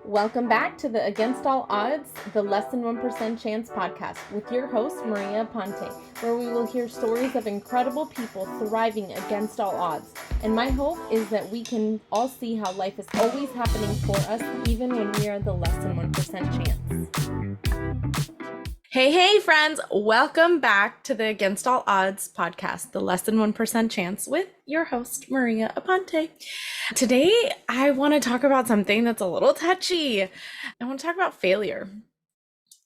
Welcome back to the Against All Odds, the Less Than 1% Chance podcast with your host, Maria Aponte, where we will hear stories of incredible people thriving against all odds. And my hope is that we can all see how life is always happening for us, even when we are the less than 1% chance. Hey, friends. Welcome back to the Against All Odds podcast, the Less Than 1% Chance with your host, Maria Aponte. Today, I want to talk about something that's a little touchy. I want to talk about failure.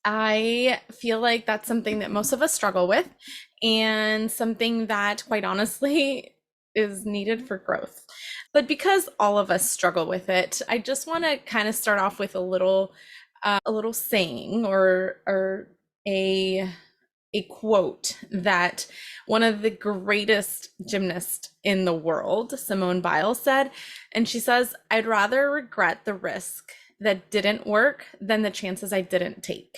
I feel like that's something that most of us struggle with and something that, quite honestly, is needed for growth. But because all of us struggle with it, I just want to kind of start off with a little saying or a quote that one of the greatest gymnasts in the world, Simone Biles, said. And she says, "I'd rather regret the risk that didn't work than the chances I didn't take."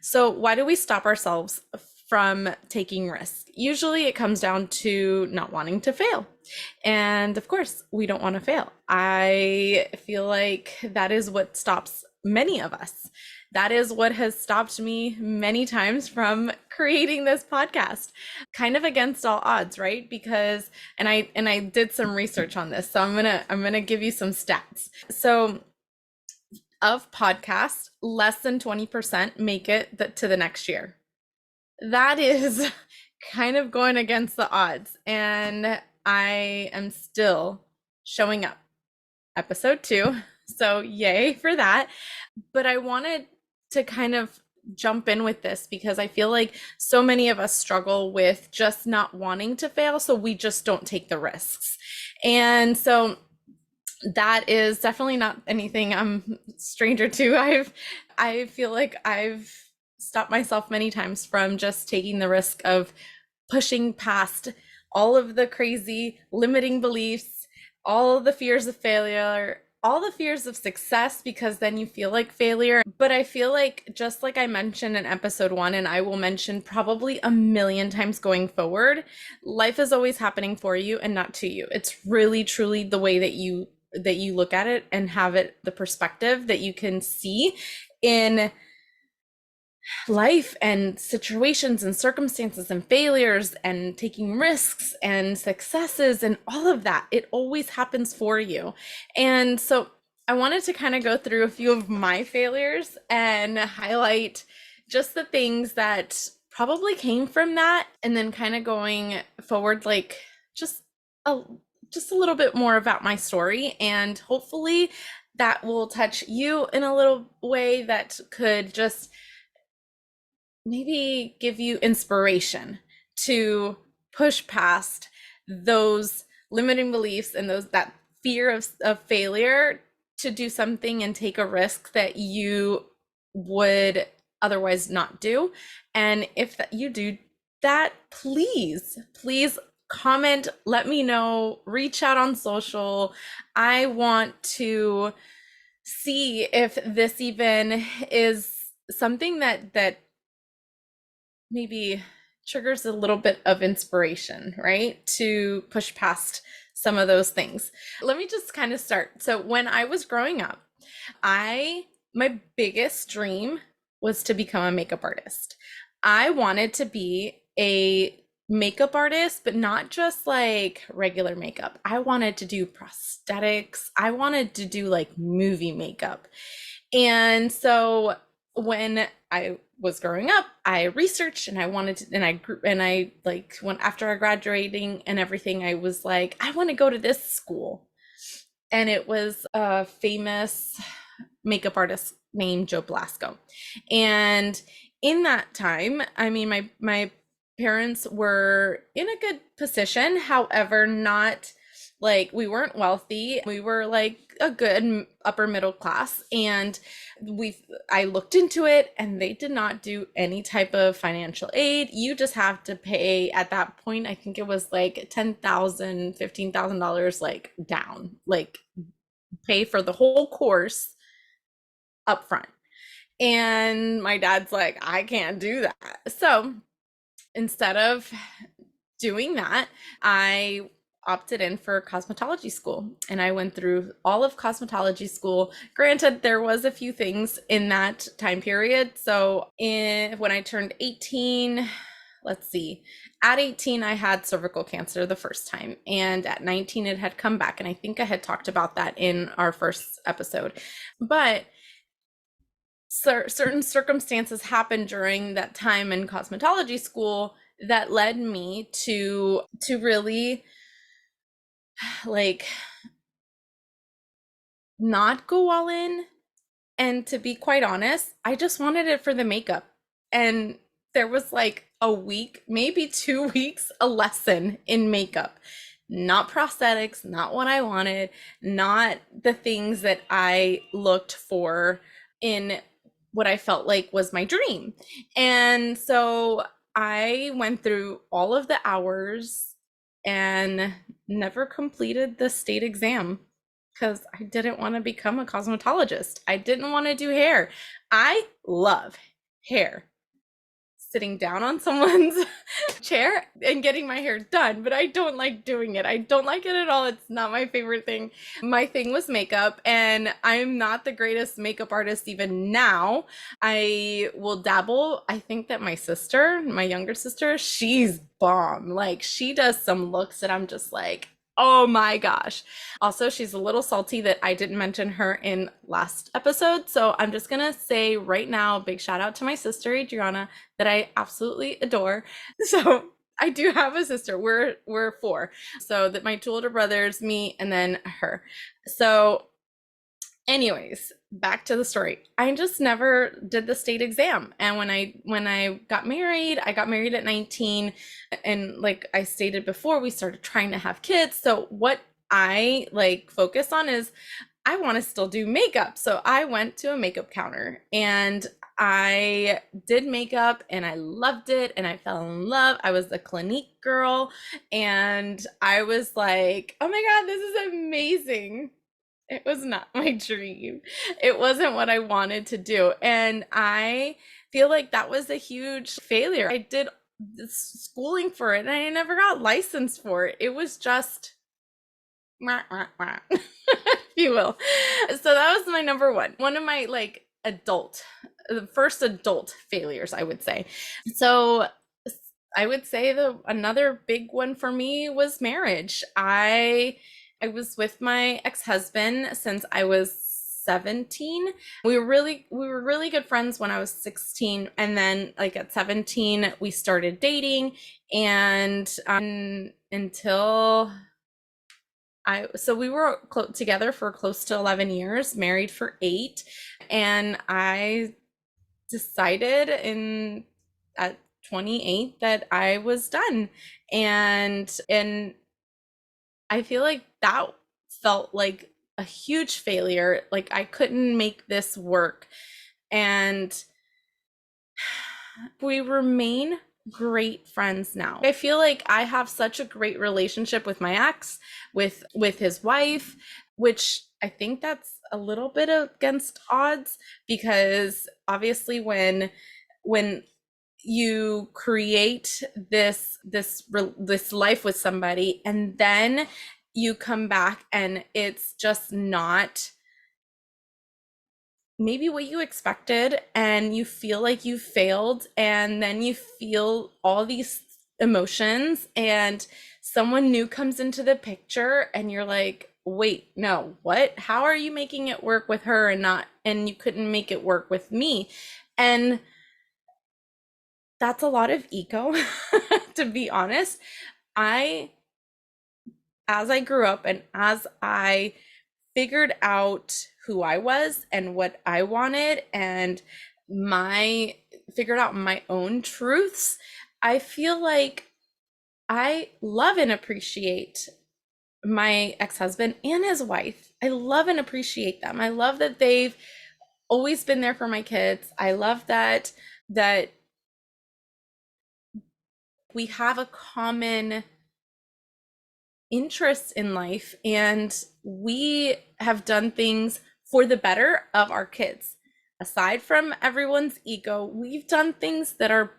So why do we stop ourselves from taking risks? Usually it comes down to not wanting to fail. And of course, we don't want to fail. I feel like that is what stops many of us. That is what has stopped me many times from creating this podcast, kind of against all odds, right? Because, and I did some research on this, so I'm gonna give you some stats. So, of podcasts, less than 20% make it to the next year. That is kind of going against the odds, and I am still showing up. Episode 2, so yay for that. But I wanted to kind of jump in with this because I feel like so many of us struggle with just not wanting to fail, so we just don't take the risks. And so that is definitely not anything I'm stranger to. I feel like I've stopped myself many times from just taking the risk of pushing past all of the crazy limiting beliefs, all of the fears of failure, all the fears of success, because then you feel like failure. But I feel like, just like I mentioned in episode 1, and I will mention probably a million times going forward, life is always happening for you and not to you. It's really, truly the way that you look at it and have it, the perspective that you can see in life and situations and circumstances and failures and taking risks and successes and all of that. It always happens for you. And so I wanted to kind of go through a few of my failures and highlight just the things that probably came from that, and then kind of going forward, like just a little bit more about my story, and hopefully that will touch you in a little way that could just maybe give you inspiration to push past those limiting beliefs and that fear of failure, to do something and take a risk that you would otherwise not do. And if you do that, please comment, let me know, reach out on social. I want to see if this even is something that maybe triggers a little bit of inspiration, right? To push past some of those things. Let me just kind of start. So when I was growing up, my biggest dream was to become a makeup artist. I wanted to be a makeup artist, but not just like regular makeup. I wanted to do prosthetics. I wanted to do like movie makeup. And so when I was growing up, I researched and I wanted to, and I like, when after I graduating and everything, I was like, I want to go to this school. And it was a famous makeup artist named Joe Blasco. And in that time, I mean, my parents were in a good position. However, not like, we weren't wealthy. We were like a good upper middle class. And I looked into it, and they did not do any type of financial aid. You just have to pay, at that point, I think it was like $10,000, $15,000 like down, like pay for the whole course up front. And my dad's like, I can't do that. So instead of doing that, I opted in for cosmetology school, and I went through all of cosmetology school. Granted, there was a few things in that time period. So when I turned 18, let's see, at 18 I had cervical cancer the first time, and at 19 it had come back, and I think I had talked about that in our first episode. But certain circumstances happened during that time in cosmetology school that led me to really like not go all in. And to be quite honest, I just wanted it for the makeup. And there was like a week, maybe 2 weeks, a lesson in makeup. Not prosthetics, not what I wanted, not the things that I looked for in what I felt like was my dream. And so I went through all of the hours and never completed the state exam because I didn't want to become a cosmetologist. I didn't want to do hair. I love hair. Sitting down on someone's chair and getting my hair done, but I don't like doing it. I don't like it at all. It's not my favorite thing. My thing was makeup, and I'm not the greatest makeup artist even now. I will dabble. I think that my sister, my younger sister, she's bomb. Like, she does some looks that I'm just like, oh my gosh. Also, she's a little salty that I didn't mention her in last episode. So I'm just going to say right now, big shout out to my sister, Adriana, that I absolutely adore. So I do have a sister. We're four. So that my two older brothers, me, and then her. So anyways, back to the story. I just never did the state exam. And when I got married at 19, and like I stated before, we started trying to have kids. So what I like focus on is I want to still do makeup. So I went to a makeup counter and I did makeup and I loved it and I fell in love. I was a Clinique girl and I was like, oh my God, this is amazing. It was not my dream. It wasn't what I wanted to do. And I feel like that was a huge failure. I did schooling for it and I never got licensed for it. It was just, if you will. So that was my number one. One of my like the first adult failures, I would say. So I would say another big one for me was marriage. I was with my ex-husband since I was 17. We were really good friends when I was 16, and then like at 17 we started dating, and until so we were together for close to 11 years, married for 8, and I decided at 28 that I was done, and I feel like that felt like a huge failure. Like I couldn't make this work. And we remain great friends now. I feel like I have such a great relationship with my ex, with his wife, which I think that's a little bit against odds, because obviously when you create this life with somebody and then you come back and it's just not maybe what you expected, and you feel like you failed, and then you feel all these emotions and someone new comes into the picture and you're like, wait, no, what? How are you making it work with her and you couldn't make it work with me? And that's a lot of ego, to be honest. As I grew up and as I figured out who I was and what I wanted and figured out my own truths, I feel like I love and appreciate my ex-husband and his wife. I love and appreciate them. I love that they've always been there for my kids. I love that we have a common interest in life, and we have done things for the better of our kids. Aside from everyone's ego, we've done things that are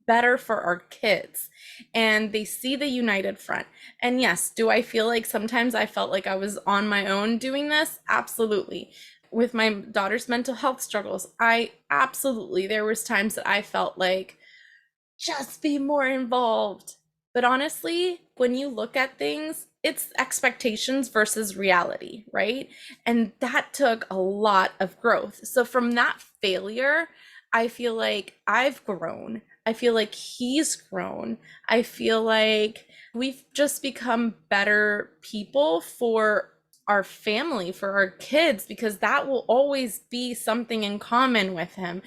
better for our kids, and they see the united front. And yes, do I feel like sometimes I felt like I was on my own doing this? Absolutely. With my daughter's mental health struggles, there was times that I felt like, just be more involved. But honestly, when you look at things, it's expectations versus reality, right? And that took a lot of growth. So from that failure, I feel like I've grown. I feel like he's grown. I feel like we've just become better people for our family, for our kids, because that will always be something in common with him.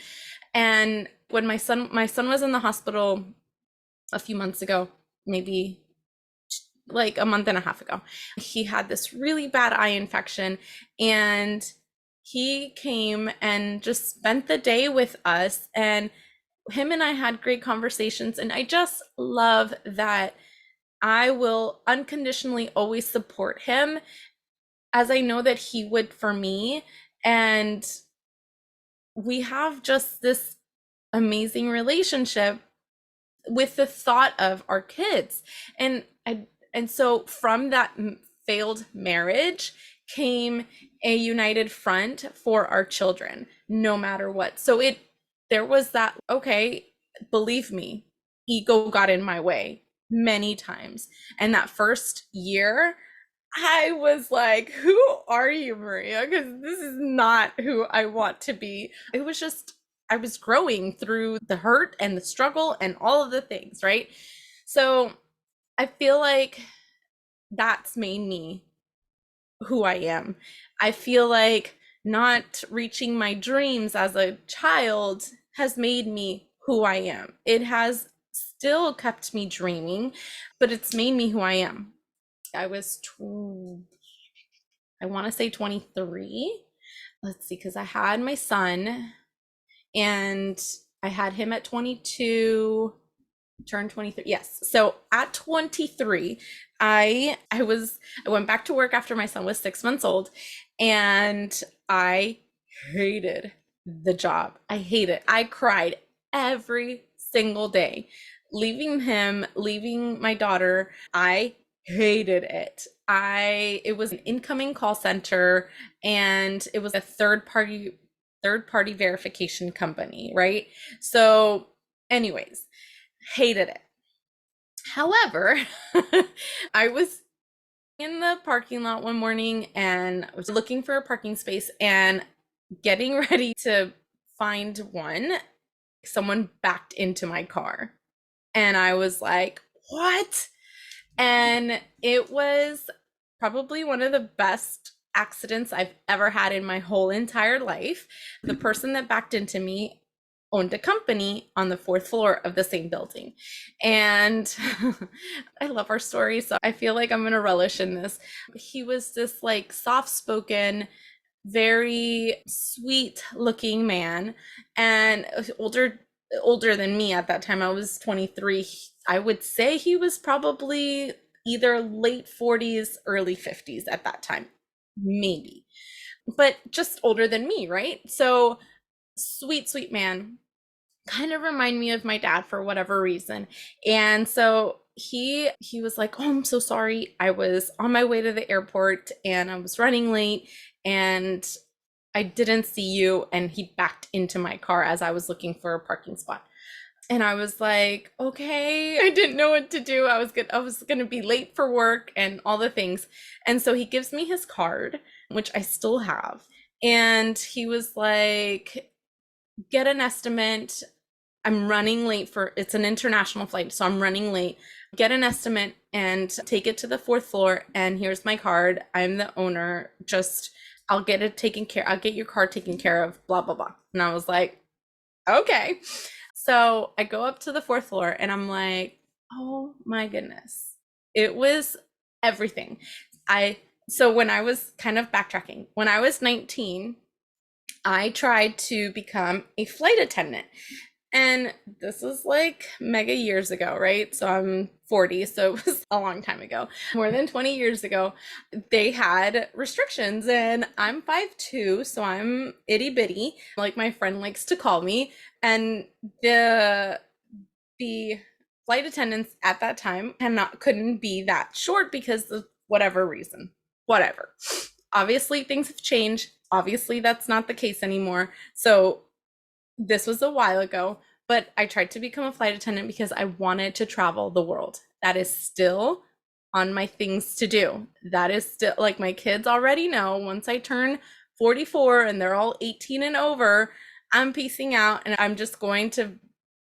And when my son was in the hospital a few months ago, maybe like a month and a half ago, he had this really bad eye infection, and he came and just spent the day with us, and him and I had great conversations. And I just love that I will unconditionally always support him, as I know that he would for me. And we have just this amazing relationship with the thought of our kids. And so from that failed marriage came a united front for our children, no matter what. So there was that, okay, believe me, ego got in my way many times. And that first year, I was like, who are you, Maria? Because this is not who I want to be. It was just, I was growing through the hurt and the struggle and all of the things, right? So I feel like that's made me who I am. I feel like not reaching my dreams as a child has made me who I am. It has still kept me dreaming, but it's made me who I am. I was, I want to say 23. Let's see, because I had my son, and I had him at 22, turned 23. Yes. So at 23, I went back to work after my son was 6 months old, and I hated the job. I hate it. I cried every single day. Leaving my daughter, I hated it. It was an incoming call center, and it was a third party verification company, right? So anyways, hated it. However, I was in the parking lot one morning, and I was looking for a parking space and getting ready to find one. Someone backed into my car, and I was like, what? And it was probably one of the best accidents I've ever had in my whole entire life. The person that backed into me owned a company on the fourth floor of the same building. And I love our story, so I feel like I'm going to relish in this. He was this like soft-spoken, very sweet looking man, and older than me at that time. I was 23. I would say he was probably either late 40s, early 50s at that time, maybe, but just older than me, right? So sweet man, kind of remind me of my dad for whatever reason. And so he was like, oh, I'm so sorry, I was on my way to the airport and I was running late, and I didn't see you. And he backed into my car as I was looking for a parking spot. And I was like, okay, I didn't know what to do. I was gonna be late for work and all the things. And so he gives me his card, which I still have. And he was like, get an estimate. I'm running late it's an international flight, so I'm running late. Get an estimate and take it to the fourth floor. And here's my card. I'm the owner. I'll get it taken care. I'll get your car taken care of, blah, blah, blah. And I was like, okay. So I go up to the fourth floor, and I'm like, oh my goodness. It was everything. So when I was kind of backtracking, when I was 19, I tried to become a flight attendant. And this was like mega years ago, right? So I'm 40, so it was a long time ago. More than 20 years ago, they had restrictions, and I'm 5'2", so I'm itty bitty, like my friend likes to call me. And the flight attendants at that time couldn't be that short because of whatever reason. Whatever. Obviously, things have changed. Obviously, that's not the case anymore. So this was a while ago, but I tried to become a flight attendant because I wanted to travel the world. That is still on my things to do. That is still, like, my kids already know, once I turn 44 and they're all 18 and over, I'm peacing out and I'm just going to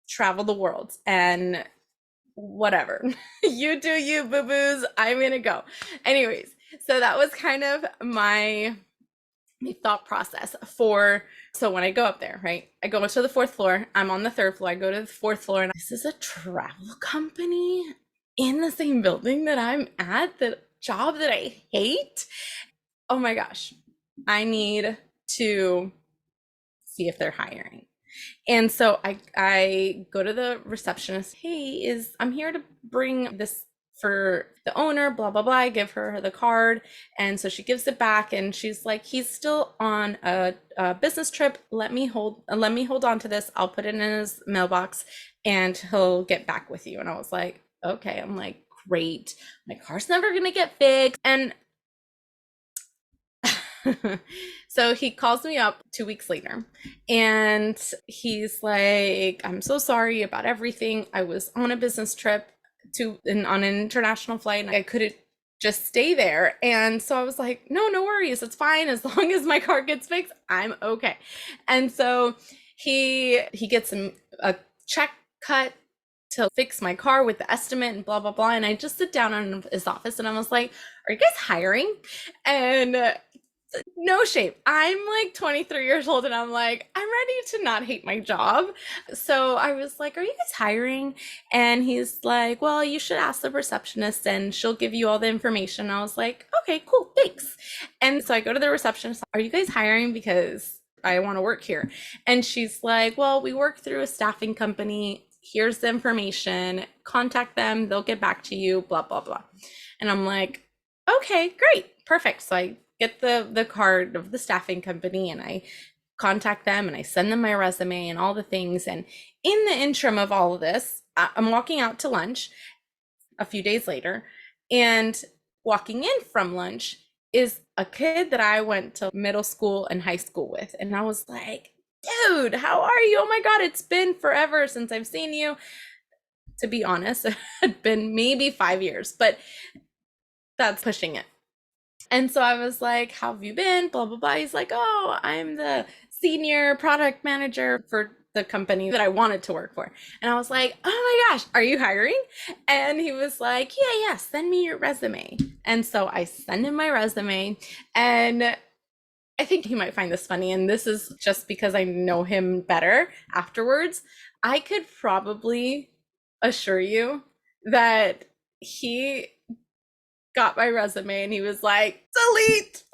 travel the world and whatever. You do you, boo boos. I'm gonna go. Anyways, so that was kind of my thought process for, so when I go up there, right? I go to the fourth floor. I'm on the third floor. I go to the fourth floor, and this is a travel company in the same building that I'm at, the job that I hate. Oh my gosh. I need to see if they're hiring. And so I go to the receptionist. Hey, I'm here to bring this for the owner, blah blah blah. I give her the card, and so she gives it back, and she's like, he's still on a business trip. Let me hold on to this. I'll put it in his mailbox, and he'll get back with you. And I was like, okay. I'm like, great. My car's never gonna get fixed, and so he calls me up 2 weeks later and he's like, I'm so sorry about everything. I was on a business trip on an international flight and I couldn't just stay there. And so I was like, no worries. It's fine. As long as my car gets fixed, I'm okay. And so he gets a check cut to fix my car with the estimate and blah, blah, blah. And I just sit down in his office and I was like, are you guys hiring? And no shame. I'm like 23 years old and I'm like, I'm ready to not hate my job. So I was like, are you guys hiring? And he's like, well, you should ask the receptionist and she'll give you all the information. I was like, okay, cool, thanks. And so I go to the receptionist, are you guys hiring? Because I want to work here. And she's like, well, we work through a staffing company. Here's the information. Contact them. They'll get back to you, blah, blah, blah. And I'm like, okay, great, perfect. So I get the card of the staffing company and I contact them and I send them my resume and all the things. And in the interim of all of this, I'm walking out to lunch a few days later, and walking in from lunch is a kid that I went to middle school and high school with. And I was like, dude, how are you? Oh my God, it's been forever since I've seen you. To be honest, it had been maybe 5 years, but that's pushing it. And so I was like, how have you been? Blah, blah, blah. He's like, oh, I'm the senior product manager for the company that I wanted to work for. And I was like, oh my gosh, are you hiring? And he was like, yeah, send me your resume. And so I send him my resume, and I think he might find this funny. And this is just because I know him better afterwards. I could probably assure you that he got my resume and he was like, delete.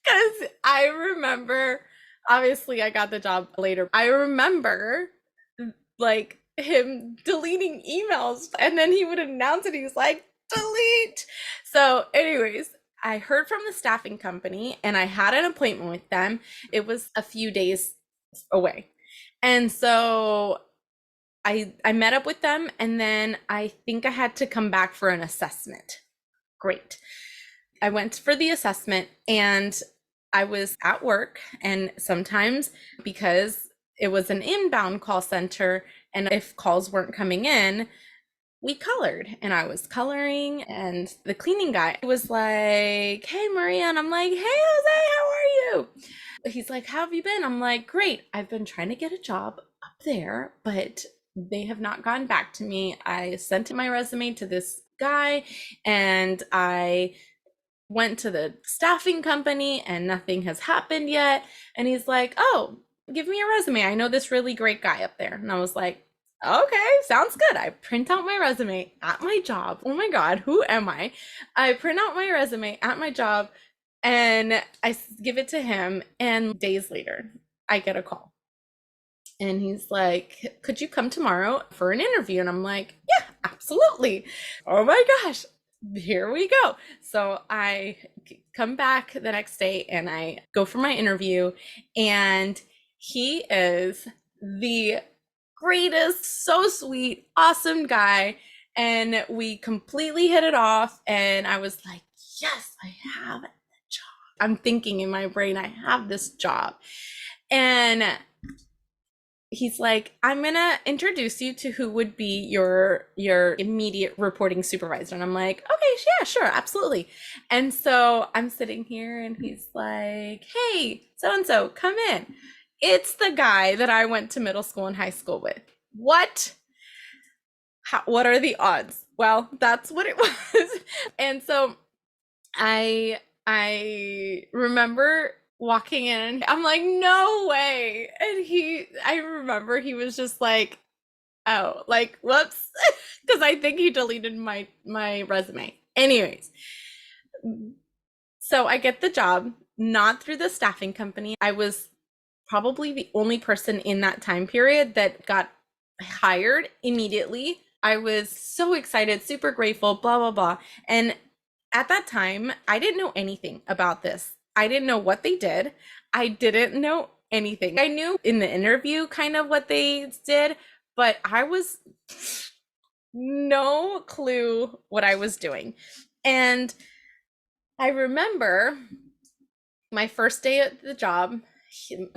Because I remember, obviously, I got the job later. I remember like him deleting emails and then he would announce it. He was like, delete. So, anyways, I heard from the staffing company and I had an appointment with them. It was a few days away. And so I met up with them, and then I think I had to come back for an assessment. Great. I went for the assessment and I was at work, and sometimes because it was an inbound call center and if calls weren't coming in, we colored, and I was coloring, and the cleaning guy was like, hey Maria, and I'm like, hey Jose, how are you? He's like, how have you been? I'm like, great. I've been trying to get a job up there, but they have not gotten back to me. I sent my resume to this guy and I went to the staffing company and nothing has happened yet. And he's like, oh, give me your resume. I know this really great guy up there. And I was like, okay, sounds good. I print out my resume at my job. Oh my God, who am I? I print out my resume at my job and I give it to him. And days later, I get a call. And he's like, could you come tomorrow for an interview? And I'm like, yeah, absolutely. Oh my gosh, here we go. So I come back the next day and I go for my interview, and he is the greatest, so sweet, awesome guy. And we completely hit it off. And I was like, yes, I have a job. I'm thinking in my brain, I have this job. And he's like, I'm gonna introduce you to who would be your immediate reporting supervisor. And I'm like, okay, yeah, sure, absolutely. And so I'm sitting here and he's like, hey, so and so, come in. It's the guy that I went to middle school and high school with. What? What are the odds? Well, that's what it was. And so I remember walking in. I'm like, no way. And I remember he was just like, oh, like, whoops. Because I think he deleted my resume. Anyways, so I get the job, not through the staffing company. I was probably the only person in that time period that got hired immediately. I was so excited, super grateful, blah, blah, blah. And at that time, I didn't know anything about this. I didn't know what they did. I didn't know anything. I knew in the interview kind of what they did, but I was no clue what I was doing. And I remember my first day at the job,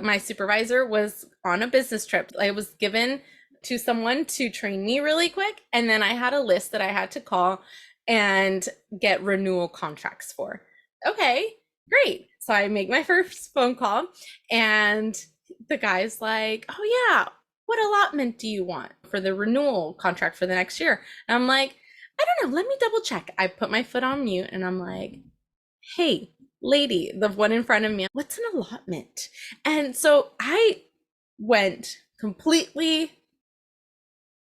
my supervisor was on a business trip. I was given to someone to train me really quick. And then I had a list that I had to call and get renewal contracts for. Okay, great. So I make my first phone call and the guy's like, oh yeah, what allotment do you want for the renewal contract for the next year? And I'm like, I don't know, let me double check. I put my foot on mute and I'm like, hey, lady, the one in front of me, what's an allotment? And so I went completely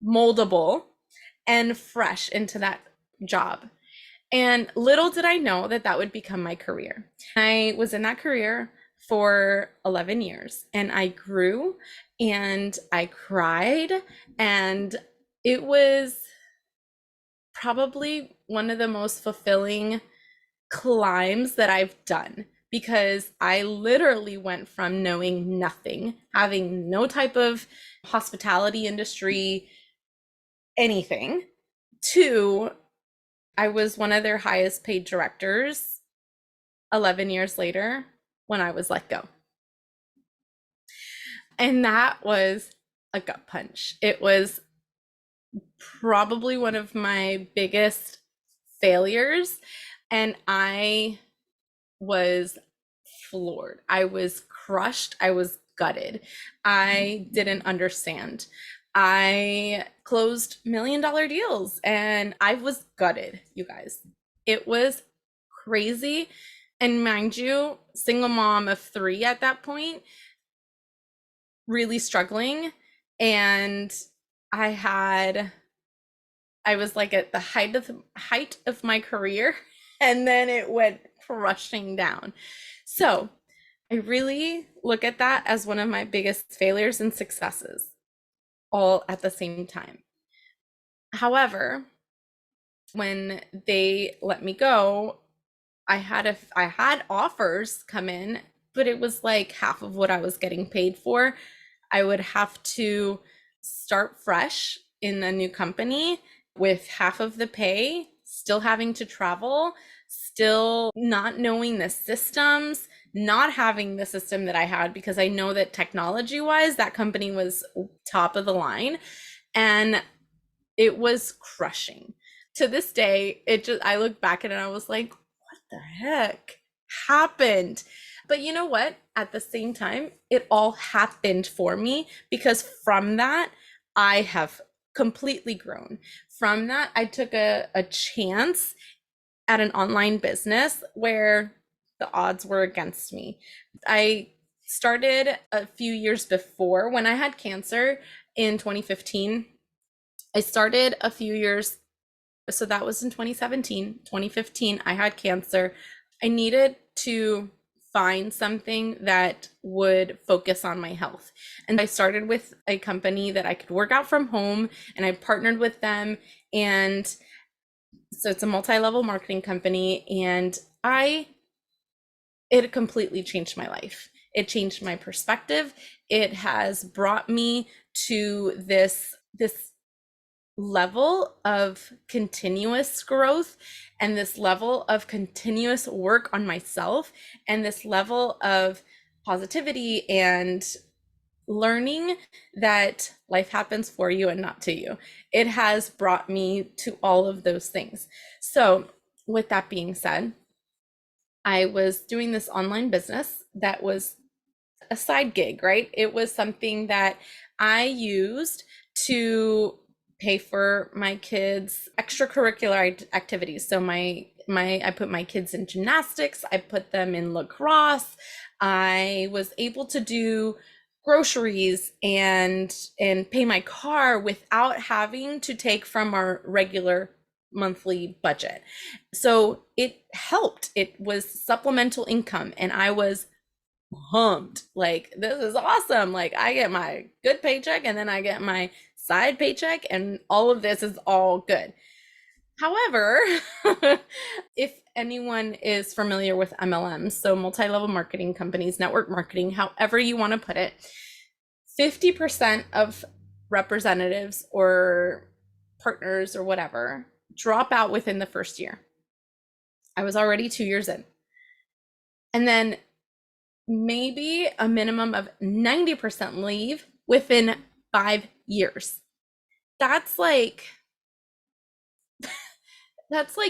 moldable and fresh into that job. And little did I know that that would become my career. I was in that career for 11 years and I grew and I cried, and it was probably one of the most fulfilling climbs that I've done, because I literally went from knowing nothing, having no type of hospitality industry, anything, to I was one of their highest paid directors 11 years later when I was let go. And that was a gut punch. It was probably one of my biggest failures. And I was floored. I was crushed. I was gutted. I didn't understand. I closed $1 million deals and I was gutted, you guys. It was crazy. And mind you, single mom of 3 at that point, really struggling. And I was like at the height of my career, and then it went crushing down. So I really look at that as one of my biggest failures and successes, all at the same time. However, when they let me go, I had offers come in, but it was like half of what I was getting paid for. I would have to start fresh in a new company with half of the pay, still having to travel, still not knowing the systems, not having the system that I had, because I know that technology wise, that company was top of the line, and it was crushing. To this day, I look back at it and I was like, what the heck happened? But you know what? At the same time, it all happened for me, because from that, I have completely grown. From that, I took a chance at an online business where the odds were against me. I started a few years before, when I had cancer in 2015. I started a few years, so that was in 2017. 2015, I had cancer. I needed to find something that would focus on my health. And I started with a company that I could work out from home, and I partnered with them. And so it's a multi-level marketing company, and it completely changed my life. It changed my perspective. It has brought me to this level of continuous growth and this level of continuous work on myself and this level of positivity and learning that life happens for you and not to you. It has brought me to all of those things. So with that being said, I was doing this online business that was a side gig, right? It was something that I used to pay for my kids' extracurricular activities. So I put my kids in gymnastics, I put them in lacrosse. I was able to do groceries and pay my car without having to take from our regular monthly budget. So it helped. It was supplemental income, and I was pumped. Like, this is awesome. Like, I get my good paycheck and then I get my side paycheck, and all of this is all good. However, if anyone is familiar with MLMs, so multi-level marketing companies, network marketing, however you want to put it, 50% of representatives or partners or whatever drop out within the first year. I was already 2 years in. And then maybe a minimum of 90% leave within 5 years. That's like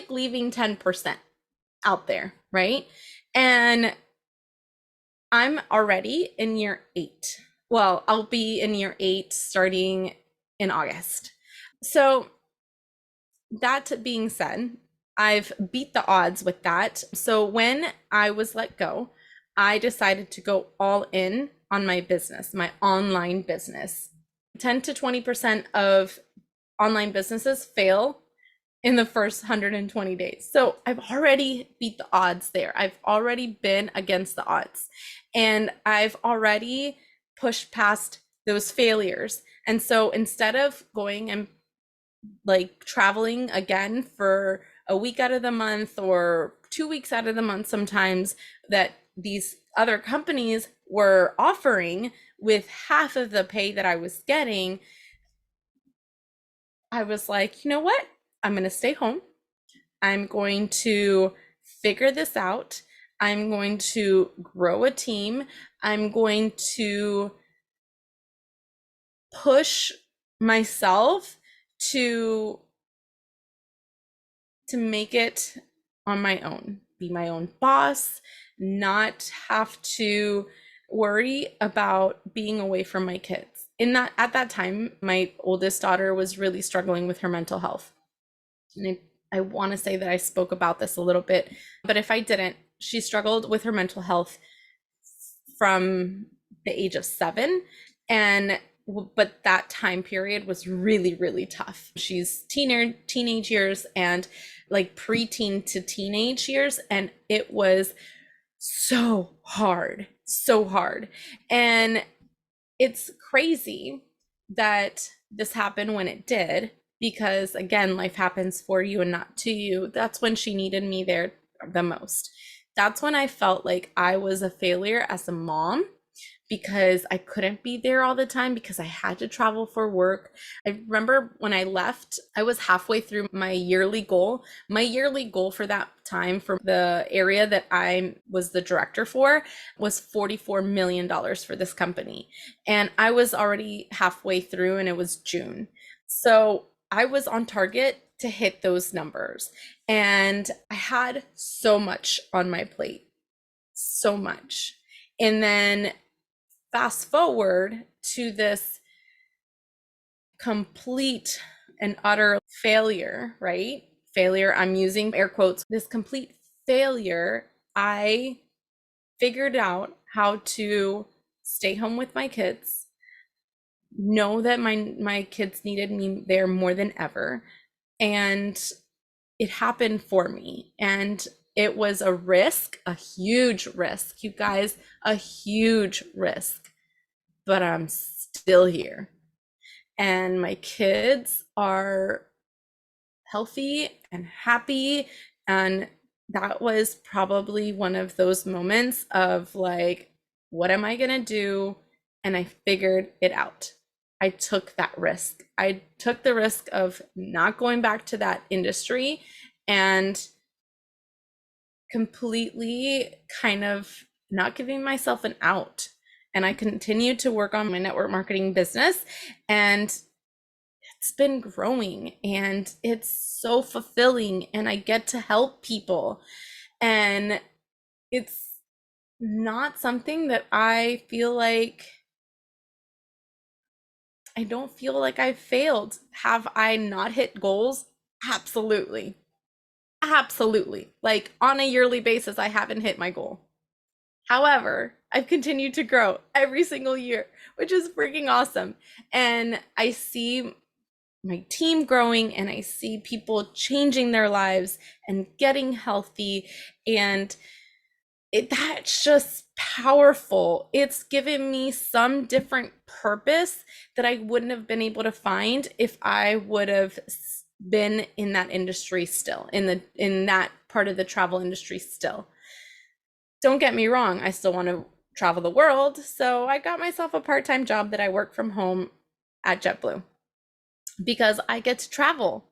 leaving 10% out there, right? And I'm already in year 8. Well, I'll be in year 8 starting in August. So that being said, I've beat the odds with that. So when I was let go, I decided to go all in on my business, my online business. 10 to 20% of online businesses fail in the first 120 days. So I've already beat the odds there. I've already been against the odds, and I've already pushed past those failures. And so instead of going and like traveling again for a week out of the month or 2 weeks out of the month sometimes that these other companies were offering with half of the pay that I was getting, I was like, you know what? I'm going to stay home. I'm going to figure this out. I'm going to grow a team. I'm going to push myself to make it on my own, be my own boss, not have to worry about being away from my kids. At that time, my oldest daughter was really struggling with her mental health. And I want to say that I spoke about this a little bit, but if I didn't, she struggled with her mental health from the age of 7, but that time period was really, really tough. She's teenage years and like preteen to teenage years, and it was so hard. And it's crazy that this happened when it did, because again, life happens for you and not to you. That's when she needed me there the most. That's when I felt like I was a failure as a mom, because I couldn't be there all the time because I had to travel for work. I remember when I left, I was halfway through my yearly goal. My yearly goal for that time for the area that I was the director for was $44 million for this company. And I was already halfway through, and it was June. So I was on target to hit those numbers. And I had so much on my plate, so much. And then fast forward to this complete and utter failure, right? Failure, I'm using air quotes. This complete failure, I figured out how to stay home with my kids, know that my kids needed me there more than ever, and it happened for me. And it was a risk, a huge risk, you guys, a huge risk, but I'm still here. And my kids are healthy and happy. And that was probably one of those moments of like, what am I going to do? And I figured it out. I took that risk. I took the risk of not going back to that industry and completely kind of not giving myself an out. And I continued to work on my network marketing business, and it's been growing and it's so fulfilling, and I get to help people. And it's not something that I don't feel like I failed. Have I not hit goals? Absolutely. Absolutely. Like on a yearly basis, I haven't hit my goal. However, I've continued to grow every single year, which is freaking awesome. And I see my team growing, and I see people changing their lives and getting healthy, and that's just powerful. It's given me some different purpose that I wouldn't have been able to find if I would have been in that industry still, in that part of the travel industry still. Don't get me wrong, I still want to travel the world, so I got myself a part-time job that I work from home at JetBlue because I get to travel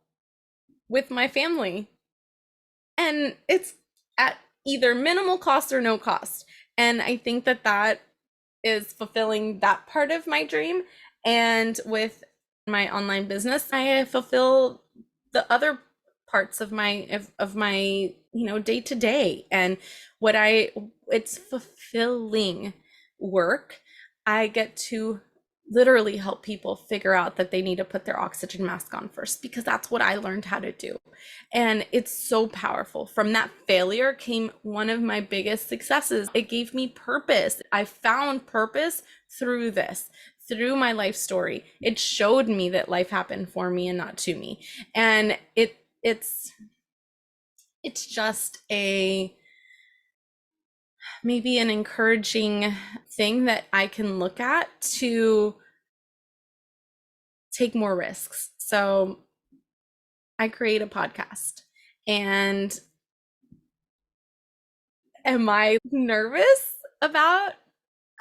with my family, and it's at either minimal cost or no cost. And I think that that is fulfilling that part of my dream. And with my online business, I fulfill the other parts of my day to day. And it's fulfilling work. I get to literally help people figure out that they need to put their oxygen mask on first, because that's what I learned how to do. And it's so powerful. From that failure came one of my biggest successes. It gave me purpose. I found purpose through this, through my life story. It showed me that life happened for me and not to me. And it's just maybe an encouraging thing that I can look at to take more risks. So I create a podcast, and am I nervous about?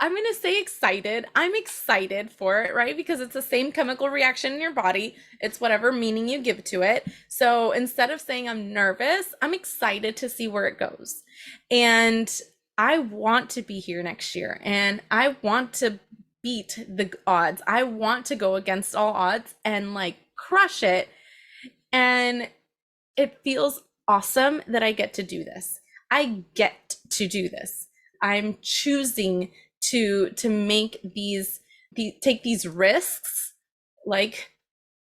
I'm going to say excited. I'm excited for it, right? Because it's the same chemical reaction in your body. It's whatever meaning you give to it. So instead of saying I'm nervous, I'm excited to see where it goes. And I want to be here next year, and I want to beat the odds. I want to go against all odds and like crush it. And it feels awesome that I get to do this. I get to do this. I'm choosing to make take these risks, like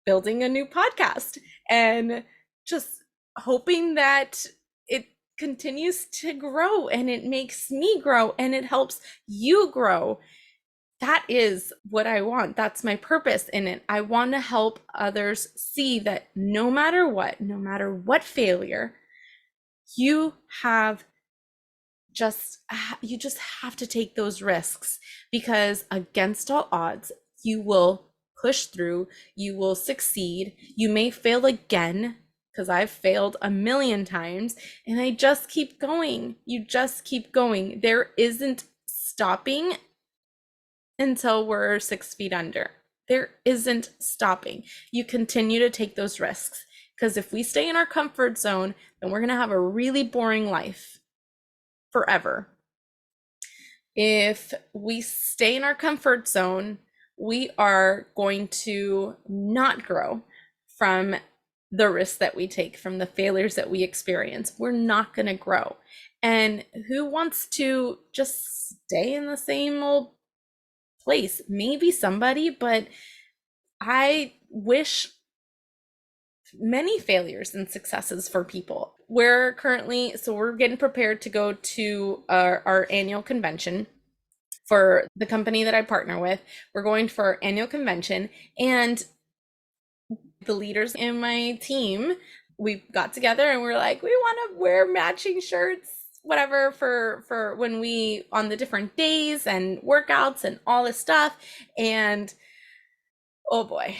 building a new podcast, and just hoping that it continues to grow, and it makes me grow, and it helps you grow. That is what I want. That's my purpose in it. I want to help others see that no matter what failure, you just have to take those risks, because against all odds, you will push through, you will succeed. You may fail again, because I've failed a million times, and I just keep going. You just keep going. There isn't stopping until we're 6 feet under. There isn't stopping. You continue to take those risks, because if we stay in our comfort zone, then we're going to have a really boring life forever. If we stay in our comfort zone, we are going to not grow from the risks that we take, from the failures that we experience. We're not going to grow. And who wants to just stay in the same old place? Maybe somebody, but I wish many failures and successes for people. We're getting prepared to go to our annual convention for the company that I partner with. We're going for our annual convention, and the leaders in my team, we got together and we're like, we want to wear matching shirts, whatever, for when we on the different days and workouts and all this stuff. And oh boy,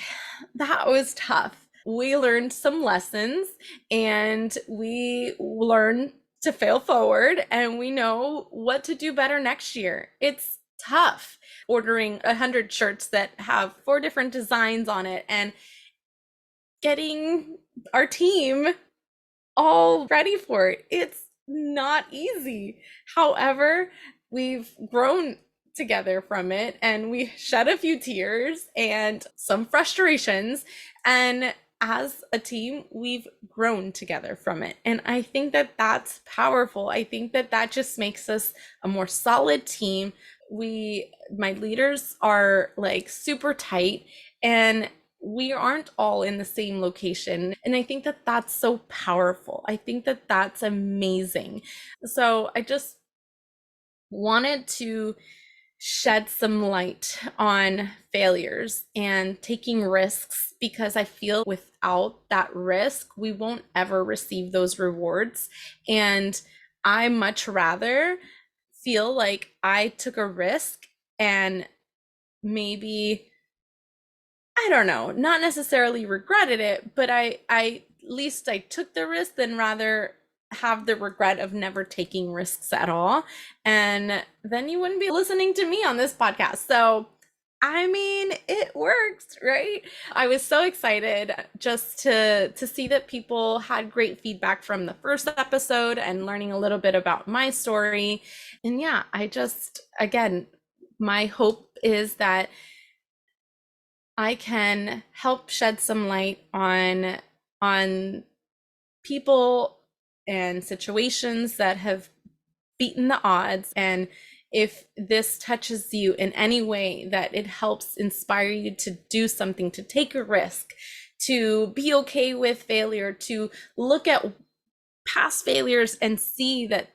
that was tough. We learned some lessons, and we learned to fail forward, and we know what to do better next year. It's tough. ordering 100 shirts that have 4 different designs on it and getting our team all ready for it. It's not easy. However, we've grown together from it, and we shed a few tears and some frustrations, and as a team we've grown together from it. And I think that that's powerful. I think that that just makes us a more solid team. My leaders are like super tight, and we aren't all in the same location. And I think that that's so powerful. I think that that's amazing. So I just wanted to shed some light on failures and taking risks, because I feel without that risk, we won't ever receive those rewards. And I much rather feel like I took a risk and maybe, I don't know, not necessarily regretted it, but I at least I took the risk than rather have the regret of never taking risks at all. And then you wouldn't be listening to me on this podcast. So, I mean, it works, right? I was so excited just to see that people had great feedback from the first episode and learning a little bit about my story. And yeah, I just, again, my hope is that I can help shed some light on people and situations that have beaten the odds. And if this touches you in any way, that it helps inspire you to do something, to take a risk, to be okay with failure, to look at past failures and see that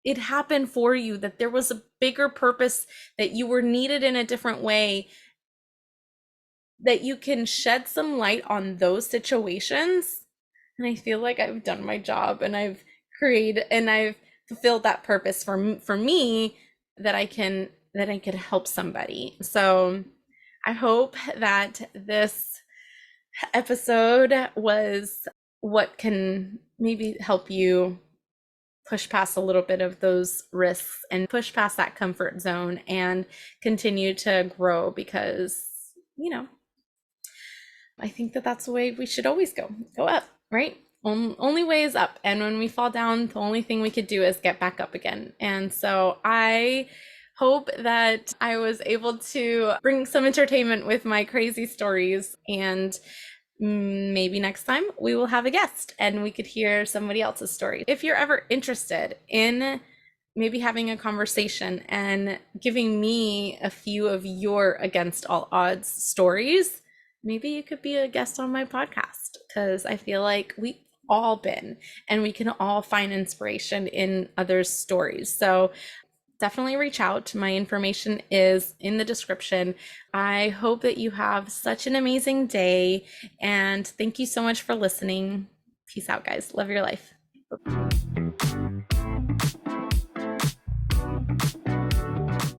it happened for you, that there was a bigger purpose, that you were needed in a different way, that you can shed some light on those situations. And I feel like I've done my job, and I've fulfilled that purpose for me, that I can help somebody. So I hope that this episode was what can maybe help you push past a little bit of those risks and push past that comfort zone and continue to grow, because, I think that that's the way we should always go up, right? Only way is up. And when we fall down, the only thing we could do is get back up again. And so I hope that I was able to bring some entertainment with my crazy stories, and maybe next time we will have a guest and we could hear somebody else's story. If you're ever interested in maybe having a conversation and giving me a few of your against all odds stories, maybe you could be a guest on my podcast, because I feel like we've all been, and we can all find inspiration in others' stories. So definitely reach out. My information is in the description. I hope that you have such an amazing day, and thank you so much for listening. Peace out, guys. Love your life.